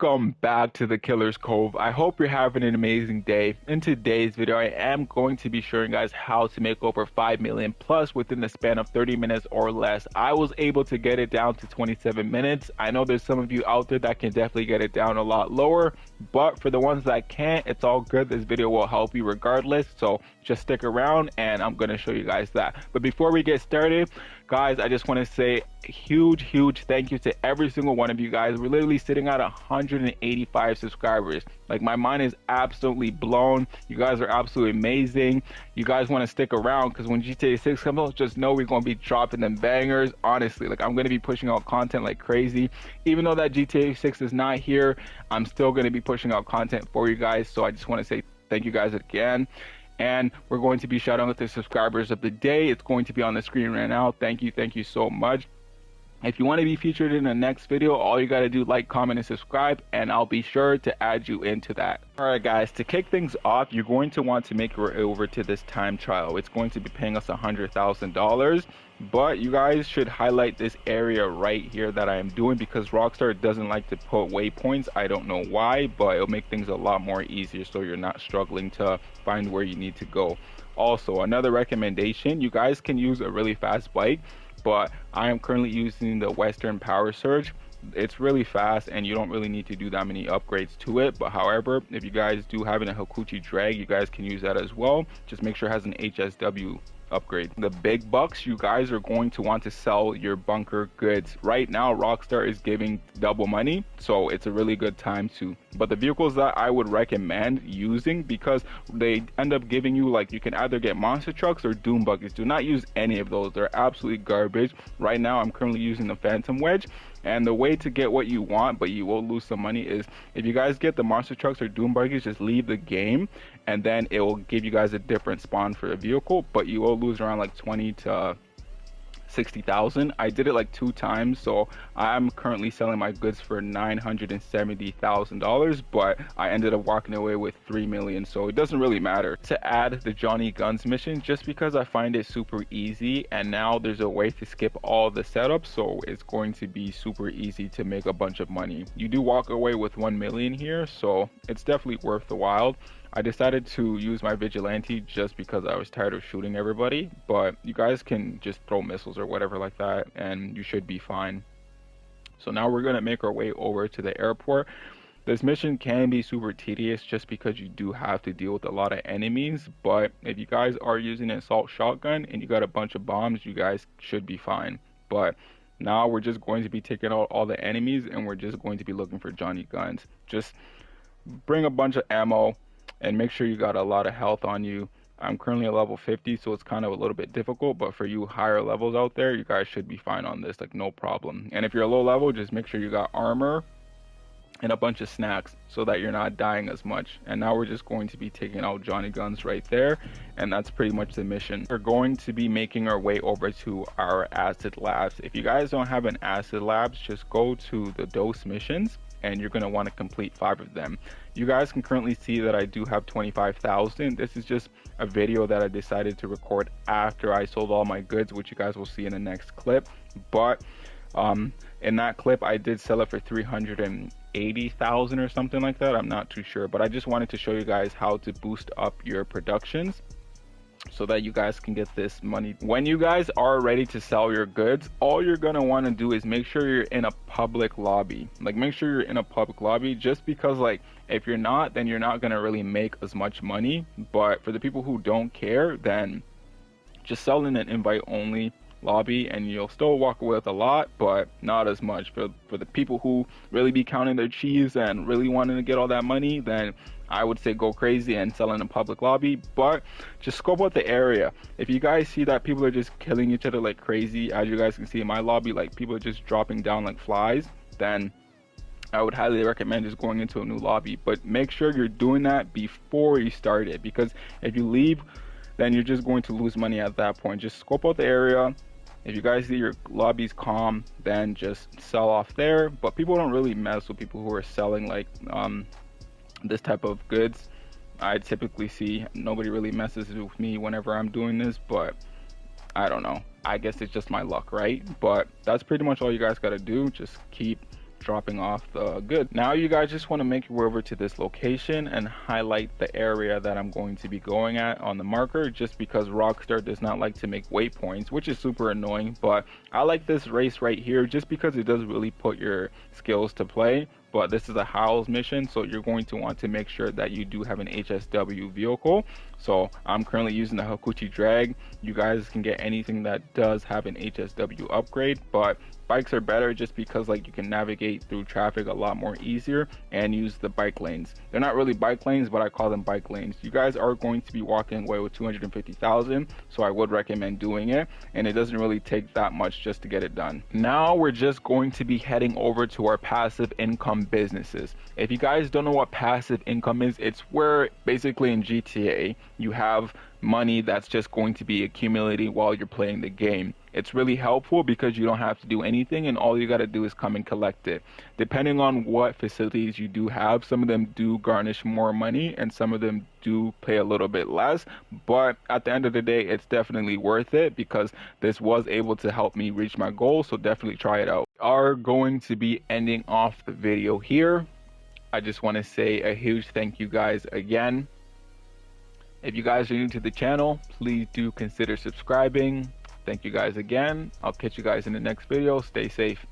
Welcome back to the Killer's Cove. I hope you're having an amazing day. In today's video, I am going to be showing you guys how to make over 5 million plus within the span of 30 minutes or less. I was able to get it down to 27 minutes. I know there's some of you out there that can definitely get it down a lot lower, but for the ones that can't, it's all good. This video will help you regardless, so just stick around and I'm going to show you guys that. But before we get started, guys, I just want to say huge thank you to every single one of you guys. We're literally sitting at 185 subscribers. Like, my mind is absolutely blown. You guys are absolutely amazing. You guys want to stick around because when GTA 6 comes out, just know we're going to be dropping them bangers. Honestly, like, I'm going to be pushing out content like crazy. Even though that GTA 6 is not here, I'm still going to be pushing out content for you guys. So I just want to say thank you guys again. And we're going to be shouting out the subscribers of the day. It's going to be on the screen right now. Thank you so much. If you want to be featured in the next video, all you got to do, like, comment, and subscribe, and I'll be sure to add you into that. Alright guys, to kick things off, you're going to want to make your way over to this time trial. It's going to be paying us $100,000, but you guys should highlight this area right here that I am doing because Rockstar doesn't like to put waypoints. I don't know why, but it'll make things a lot more easier so you're not struggling to find where you need to go. Also, another recommendation, you guys can use a really fast bike, but I am currently using the Western Power Surge. It's really fast and you don't really need to do that many upgrades to it. But however, if you guys do have a Hakuchi drag, you guys can use that as well. Just make sure it has an HSW upgrade. The big bucks, you guys are going to want to sell your bunker goods. Right now, Rockstar is giving double money, so it's a really good time to. But the vehicles that I would recommend using, because they end up giving you, like, you can either get monster trucks or doom buggies. Do not use any of those. They're absolutely garbage. Right now, I'm currently using the Phantom Wedge. And the way to get what you want, but you will lose some money, is if you guys get the monster trucks or doom buggies, just leave the game, and then it will give you guys a different spawn for a vehicle, but you will lose around like 20 to 60,000. I did it like 2 times, so I'm currently selling my goods for $970,000, but I ended up walking away with 3 million, so it doesn't really matter. To add the Johnny Guns mission, just because I find it super easy, and now there's a way to skip all the setup, so it's going to be super easy to make a bunch of money. You do walk away with 1 million here, so it's definitely worth the while. I decided to use my vigilante just because I was tired of shooting everybody, but you guys can just throw missiles or whatever like that and you should be fine. So now we're going to make our way over to the airport. This mission can be super tedious just because you do have to deal with a lot of enemies, but if you guys are using an assault shotgun and you got a bunch of bombs, you guys should be fine. But now we're just going to be taking out all the enemies and we're just going to be looking for Johnny Guns. Just bring a bunch of ammo and make sure you got a lot of health on you. I'm currently at level 50, so it's kind of a little bit difficult, but for you higher levels out there, you guys should be fine on this, like, no problem. And if you're low level, just make sure you got armor and a bunch of snacks so that you're not dying as much. And now we're just going to be taking out Johnny Guns right there, and that's pretty much the mission. We're going to be making our way over to our acid labs. If you guys don't have an acid labs, just go to the dose missions and you're going to want to complete 5 of them. You guys can currently see that I do have 25,000. This is just a video that I decided to record after I sold all my goods, which you guys will see in the next clip. But in that clip, I did sell it for 380,000 or something like that. I'm not too sure, but I just wanted to show you guys how to boost up your productions so that you guys can get this money. When you guys are ready to sell your goods, all you're gonna want to do is make sure you're in a public lobby. Like, make sure you're in a public lobby, just because, like, if you're not, then you're not gonna really make as much money. But for the people who don't care, then just sell in an invite only lobby and you'll still walk away with a lot, but not as much. For the people who really be counting their cheese and really wanting to get all that money, then I would say go crazy and sell in a public lobby. But just scope out the area. If you guys see that people are just killing each other like crazy, as you guys can see in my lobby, like, people are just dropping down like flies, then I would highly recommend just going into a new lobby. But make sure you're doing that before you start it, because if you leave, then you're just going to lose money at that point. Just scope out the area. If you guys see your lobby's calm, then just sell off there. But people don't really mess with people who are selling like this type of goods. I typically see nobody really messes with me whenever I'm doing this, but I don't know. I guess it's just my luck, right? But that's pretty much all you guys got to do. Just keep dropping off the goods. Now you guys just want to make your way over to this location and highlight the area that I'm going to be going at on the marker, just because Rockstar does not like to make waypoints, which is super annoying. But I like this race right here just because it does really put your skills to play. But this is a Howls mission, so you're going to want to make sure that you do have an HSW vehicle. So I'm currently using the Hakuchi Drag. You guys can get anything that does have an HSW upgrade, but bikes are better just because like you can navigate through traffic a lot more easier and use the bike lanes. They're not really bike lanes, but I call them bike lanes. You guys are going to be walking away with 250,000, so I would recommend doing it, and it doesn't really take that much just to get it done. Now we're just going to be heading over to our passive income businesses. If you guys don't know what passive income is, it's where basically in GTA you have money that's just going to be accumulating while you're playing the game. It's really helpful because you don't have to do anything and all you got to do is come and collect it. Depending on what facilities you do have, some of them do garnish more money and some of them do pay a little bit less, but at the end of the day it's definitely worth it because this was able to help me reach my goal, so definitely try it out. We are going to be ending off the video here. I just want to say a huge thank you guys again. If you guys are new to the channel, please do consider subscribing. Thank you guys again. I'll catch you guys in the next video. Stay safe.